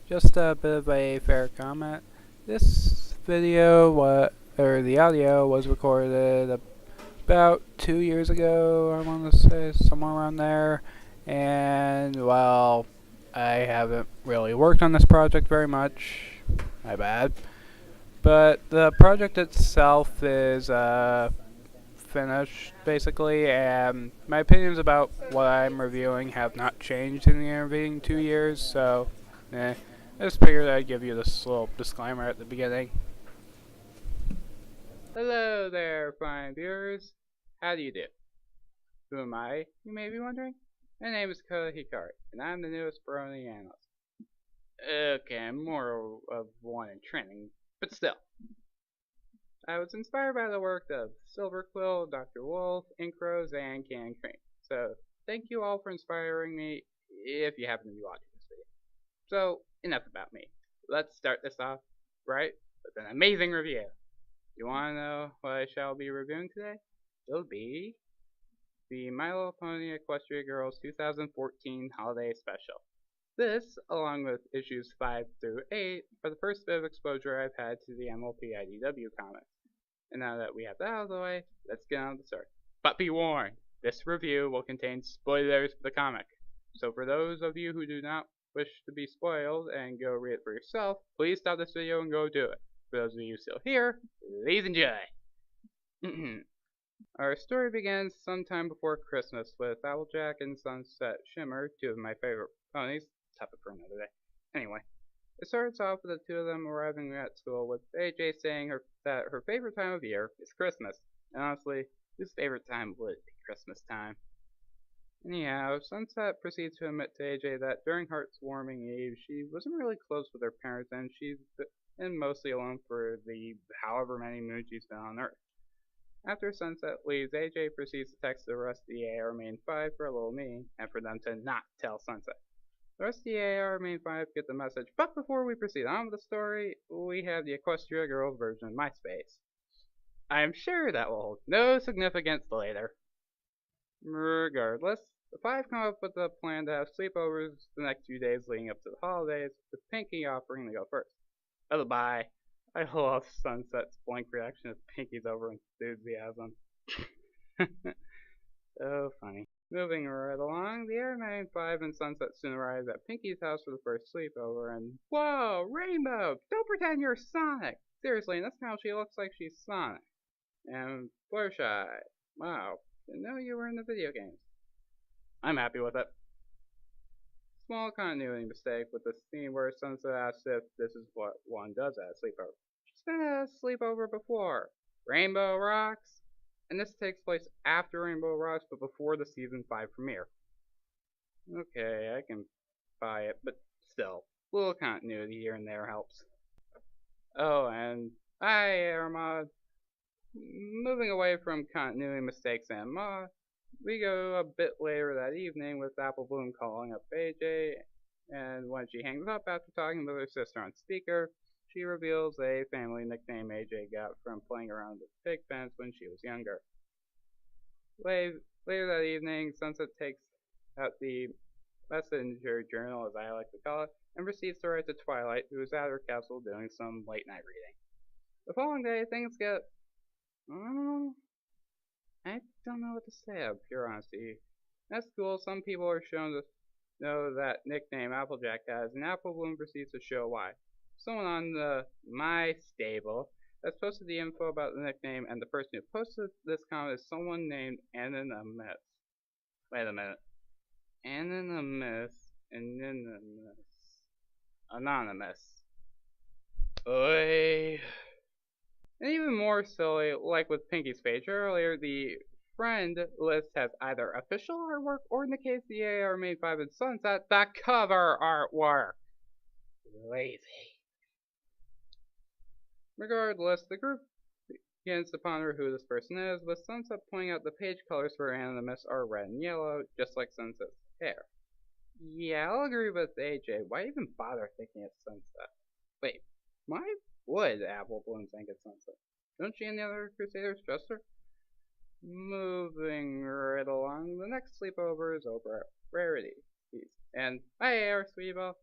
Just a bit of a fair comment. This video, the audio was recorded about 2 years ago, I want to say, somewhere around there. And, well, I haven't really worked on this project very much. My bad. But the project itself is, finished, basically, and my opinions about what I'm reviewing have not changed in the intervening 2 years, so, I just figured I'd give you this little disclaimer at the beginning. Hello there, fine viewers. How do you do? Who am I, you may be wondering? My name is Kota Hikari, and I'm the newest Brony Analyst. Okay, I'm more of one in training, but still. I was inspired by the work of Silver Quill, Dr. Wolf, Inkros, and Can Cream. So, thank you all for inspiring me, if you happen to be watching this video. So, enough about me. Let's start this off, right, with an amazing review. You wanna know what I shall be reviewing today? It'll be the My Little Pony Equestria Girls 2014 Holiday Special. This, along with issues 5 through 8, are the first bit of exposure I've had to the MLP IDW comics. And now that we have that out of the way, let's get on to the story. But be warned, this review will contain spoilers for the comic. So for those of you who do not wish to be spoiled and go read it for yourself, please stop this video and go do it. For those of you still here, please enjoy. Our story begins sometime before Christmas with Applejack and Sunset Shimmer, two of my favorite ponies. Topic for another day. Anyway. It starts off with the two of them arriving at school with AJ saying that her favorite time of year is Christmas. And honestly, whose favorite time would be Christmas time? Anyhow, Sunset proceeds to admit to AJ that during Heartwarming Eve, she wasn't really close with her parents and she's been mostly alone for the however many moons she's been on Earth. After Sunset leaves, AJ proceeds to text the rest of the AR Main 5 for a little meeting and for them to not tell Sunset. The rest of the AR Main 5 get the message, but before we proceed on with the story, we have the Equestria Girls version of MySpace. I am sure that will hold no significance later. Regardless, the 5 come up with a plan to have sleepovers the next few days leading up to the holidays, with Pinky offering to go first. By the by, I love Sunset's blank reaction to Pinky's over enthusiasm. So funny. Moving right along, the Airman 5 and Sunset soon arrive at Pinky's house for the first sleepover, and whoa, Rainbow! Don't pretend you're Sonic! Seriously, that's how she looks like she's Sonic. And Fluttershy, wow, didn't know you were in the video games. I'm happy with it. Small continuity mistake with the scene where Sunset asks if this is what one does at a sleepover. She's been at a sleepover before. Rainbow rocks? And this takes place after Rainbow Rocks, but before the Season 5 premiere. Okay, I can buy it, but still, a little continuity here and there helps. Oh, and hi, Airmod. Moving away from continuity mistakes and Mod, we go a bit later that evening with Apple Bloom calling up AJ, and when she hangs up after talking with her sister on speaker, she reveals a family nickname AJ got from playing around with pig pens when she was younger. Later that evening, Sunset takes out the messenger journal, as I like to call it, and proceeds to write to Twilight, who is at her castle doing some late night reading. The following day, things get... I don't know what to say out of pure honesty. At school, some people are shown to know that nickname Applejack has, and Apple Bloom proceeds to show why. Someone on the My Stable has posted the info about the nickname, and the person who posted this comment is someone named Anonymous. Wait a minute. Anonymous. Anonymous. Oy. And even more silly, like with Pinky's page earlier, the friend list has either official artwork, or in the case of the AR Main 5 and Sunset, the cover artwork. Lazy. Regardless, the group begins to ponder who this person is, with Sunset pointing out the page colors for Anonymous are red and yellow, just like Sunset's hair. Yeah, I'll agree with AJ. Why even bother thinking it's Sunset? Wait, why would Apple Bloom think it's Sunset? Don't she and the other Crusaders trust her? Moving right along, the next sleepover is over at Rarity. And hi, Sweetie Belle.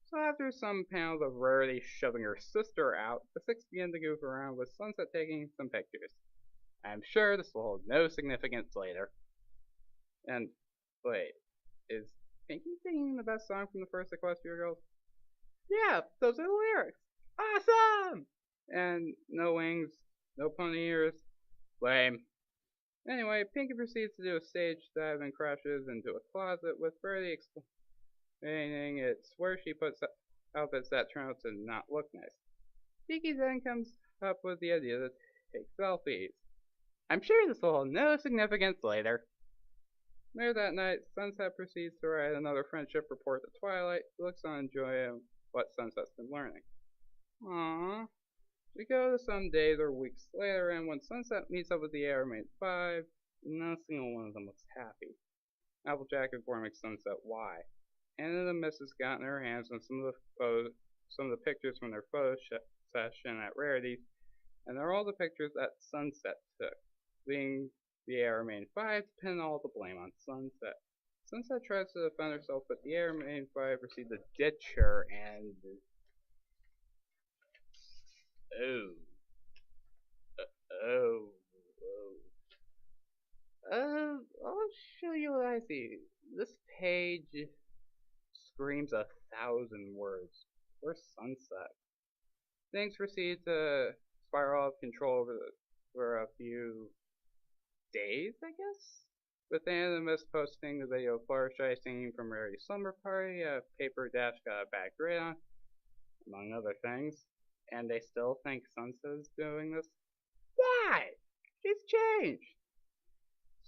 So after some panels of Rarity shoving her sister out, the six begin to goof around with Sunset taking some pictures. I'm sure this will hold no significance later. And wait, is Pinky singing the best song from the first Equestria Girls? Yeah, those are the lyrics. Awesome! And no wings, no pony ears. Lame. Anyway, Pinky proceeds to do a stage dive and crashes into a closet with Birdie explaining it's where she puts outfits that turn out to not look nice. Pinky then comes up with the idea to take selfies. I'm sure this will hold no significance later. Later that night, Sunset proceeds to write another friendship report to Twilight, who looks on enjoying what Sunset's been learning. Aww. We go to some days or weeks later, and when Sunset meets up with the Airmaid 5, no single one of them looks happy. Applejack informs Sunset why. Anna and the Missus gotten her hands on some of the pictures from their photo session at Rarities, and they're all the pictures that Sunset took, leading the Airmaid 5 to pin all the blame on Sunset. Sunset tries to defend herself, but the Airmaid 5 proceeds to ditch her and... Oh. Oh. I'll show you what I see. This page screams 1,000 words. Where's Sunset? Things proceed to spiral out of control for a few days, I guess? With Animus posting the video of Fluttershy singing from Rarity's slumber party, a paper dash got a bad grade on, among other things, and they still think Sunset is doing this? Why? She's changed!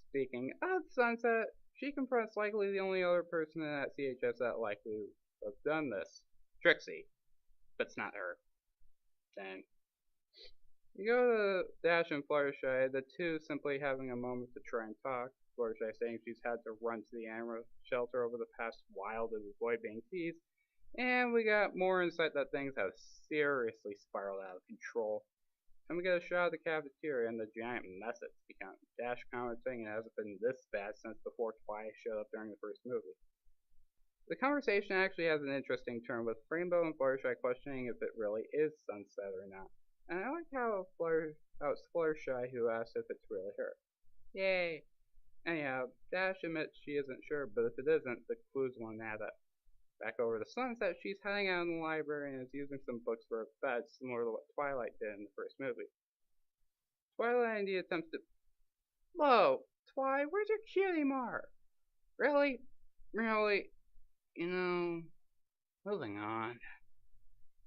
Speaking of Sunset, she confronts likely the only other person in that CHS that likely would have done this. Trixie. But it's not her. Dang. You go to Dash and Fluttershy, the two simply having a moment to try and talk. Fluttershy saying she's had to run to the animal shelter over the past while to avoid being teased. And we got more insight that things have seriously spiraled out of control. And we get a shot of the cafeteria and the giant mess it's become. Dash commenting it hasn't been this bad since before Twilight showed up during the first movie. The conversation actually has an interesting turn with Rainbow and Fluttershy questioning if it really is Sunset or not. And I like how it's Fluttershy who asks if it's really her. Yay! Anyhow, Dash admits she isn't sure, but if it isn't, the clues won't add up. Back over to Sunset, she's hiding out in the library and is using some books for a bed, similar to what Twilight did in the first movie. Twilight indeed attempts to... Whoa! Twi, where's your cutie mark? Really? Really? You know... Moving on.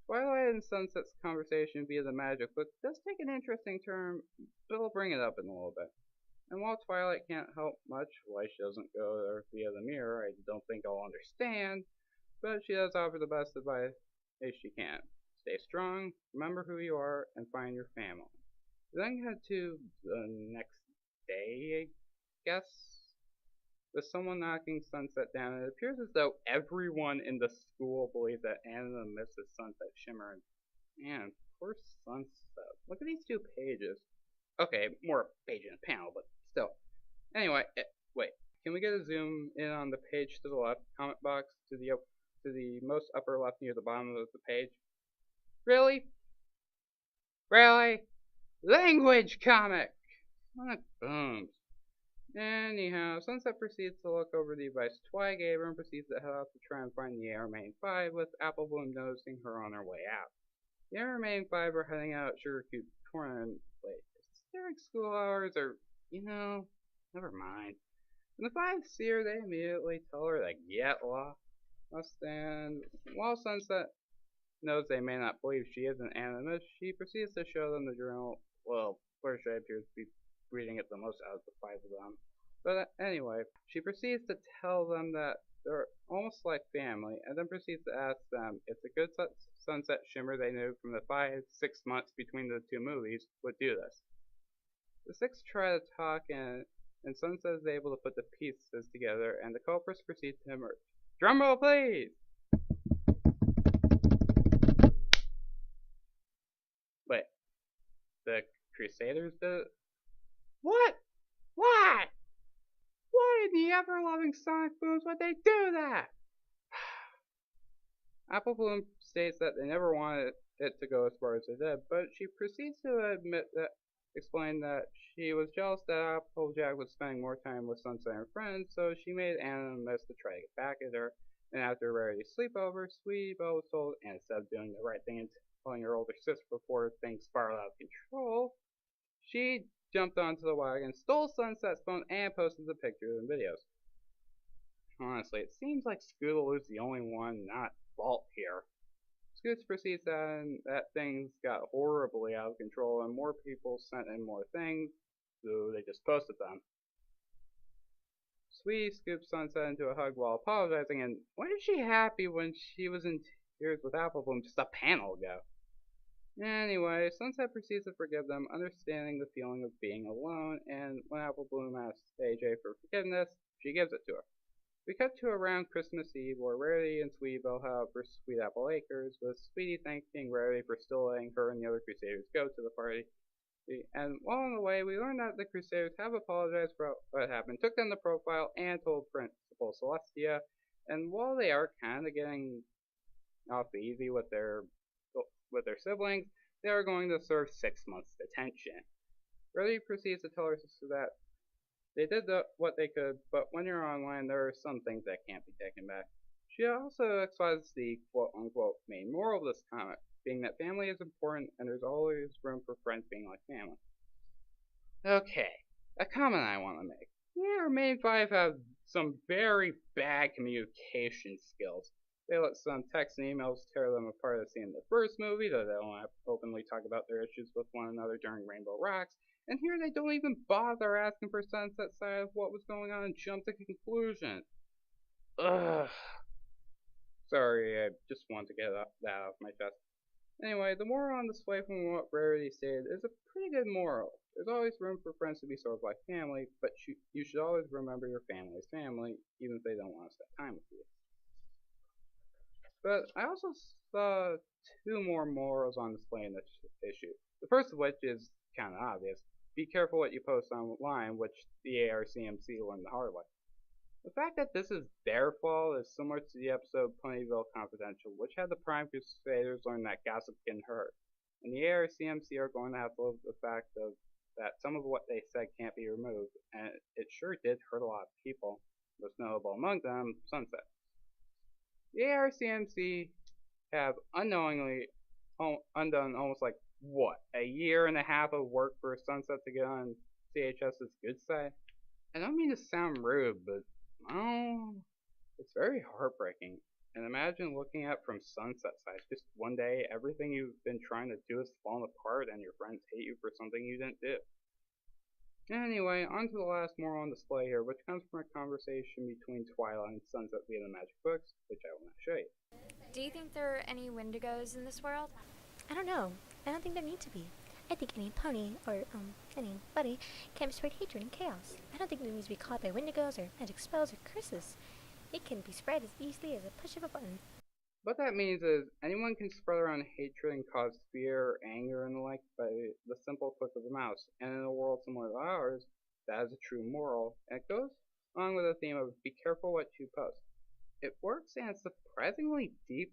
Twilight and Sunset's conversation via the magic book does take an interesting turn, but I'll bring it up in a little bit. And while Twilight can't help much, why she doesn't go there via the mirror, I don't think I'll understand. But she does offer the best advice she can. Stay strong, remember who you are, and find your family. Then head to the next day, I guess, with someone knocking Sunset down. It appears as though everyone in the school believes that Anna misses Sunset Shimmer. Man, poor Sunset. Look at these two pages. Okay, more page in a panel, but still. Anyway, wait. Can we get a zoom in on the page to the left, comment box, to the most upper left near the bottom of the page? Really? Really? Language comic! What booms. Anyhow, Sunset proceeds to look over the advice Twi gave her and proceeds to head out to try and find the Airmaid 5, with Apple Bloom noticing her on her way out. The Airmaid 5 are heading out Sugar Cube Corner and wait, is this during school hours or, never mind. When the 5 see her, they immediately tell her to get lost. And while Sunset knows they may not believe she is an animist, she proceeds to show them the journal. Well, Fluttershy appears to be reading it the most out of the 5 of them. But anyway, she proceeds to tell them that they're almost like family, and then proceeds to ask them if the good Sunset Shimmer they knew from the 5-6 months between the two movies would do this. The 6 try to talk, and Sunset is able to put the pieces together, and the culprits proceed to emerge. Drumroll, please! Wait, the Crusaders did it? What? Why? Why in the ever-loving Sonic Booms would they do that? Apple Bloom states that they never wanted it to go as far as it did, but she proceeds to explain that she was jealous that Applejack was spending more time with Sunset and her friends, so she made Analyst to try to get back at her. And after Rarity's sleepover, Sweetie Belle was told, and instead of doing the right thing and telling her older sister before things spiraled out of control, she jumped onto the wagon, stole Sunset's phone, and posted the pictures and videos. Honestly, it seems like Scootaloo's the only one not at fault here. Scoots proceeds that things got horribly out of control and more people sent in more things, so they just posted them. Sweetie scoops Sunset into a hug while apologizing, and wasn't she happy when she was in tears with Apple Bloom just a panel ago? Anyway, Sunset proceeds to forgive them, understanding the feeling of being alone, and when Apple Bloom asks AJ for forgiveness, she gives it to her. We cut to around Christmas Eve where Rarity and Sweetie Belle head for Sweet Apple Acres, with Sweetie thanking Rarity for still letting her and the other Crusaders go to the party. And while on the way, we learn that the Crusaders have apologized for what happened, took down the profile, and told Principal Celestia. And while they are kind of getting off easy with their siblings, they are going to serve 6 months detention. Rarity proceeds to tell her sister that they did what they could, but when you're online, there are some things that can't be taken back. She also exposed the quote-unquote main moral of this comic, being that family is important and there's always room for friends being like family. Okay, a comment I want to make. Yeah, our main five have some very bad communication skills. They let some texts and emails tear them apart as seen in the first movie, though they don't openly talk about their issues with one another during Rainbow Rocks. And here they don't even bother asking for Sunset's side of what was going on and jump to conclusions. Ugh. Sorry, I just wanted to get that off my chest. Anyway, the moral on display from what Rarity stated is a pretty good moral. There's always room for friends to be sort of like family, but you should always remember your family's family, even if they don't want to spend time with you. But I also saw two more morals on display in this issue. The first of which is kind of obvious. Be careful what you post online, which the ARCMC learned the hard way. The fact that this is their fault is similar to the episode Ponyville Confidential, which had the Prime Crusaders learn that gossip can hurt. And the ARCMC are going to have to live with the fact that some of what they said can't be removed, and it sure did hurt a lot of people, most notable among them, Sunset. The ARCMC have unknowingly undone almost like, what, a year and a half of work for Sunset to get on CHS's good side? I don't mean to sound rude, but oh, it's very heartbreaking. And imagine looking at it from Sunset's side. Just one day, everything you've been trying to do is falling apart and your friends hate you for something you didn't do. Anyway, on to the last moral on display here, which comes from a conversation between Twilight and Sunset via the magic books, which I will not show you. Do you think there are any Wendigos in this world? I don't know. I don't think there need to be. I think any pony, or, anybody, can spread hatred and chaos. I don't think there needs to be caught by Wendigos, or magic spells, or curses. It can be spread as easily as a push of a button. What that means is, anyone can spread around hatred and cause fear, anger, and the like by the simple click of a mouse, and in a world similar to ours, that is a true moral, and it goes along with the theme of be careful what you post. It works and it's surprisingly deep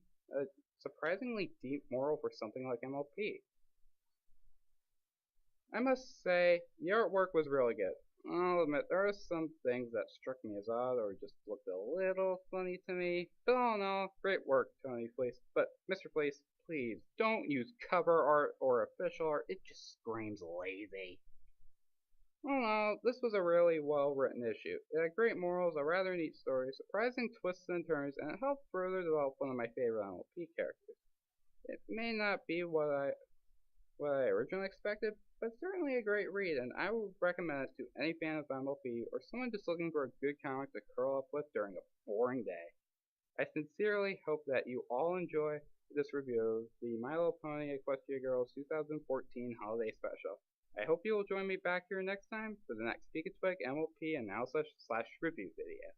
moral for something like MLP. I must say, the artwork was really good. I'll admit, there are some things that struck me as odd or just looked a little funny to me, but all in all, great work, Tony Fleece. But, Mr. Fleece, please, don't use cover art or official art, it just screams lazy. All in all, this was a really well written issue. It had great morals, a rather neat story, surprising twists and turns, and it helped further develop one of my favorite MLP characters. It may not be what I originally expected, but certainly a great read, and I would recommend it to any fan of MLP or someone just looking for a good comic to curl up with during a boring day. I sincerely hope that you all enjoy this review of the My Little Pony Equestria Girls 2014 Holiday Special. I hope you will join me back here next time for the next Peek a Twig MLP Analysis / review video.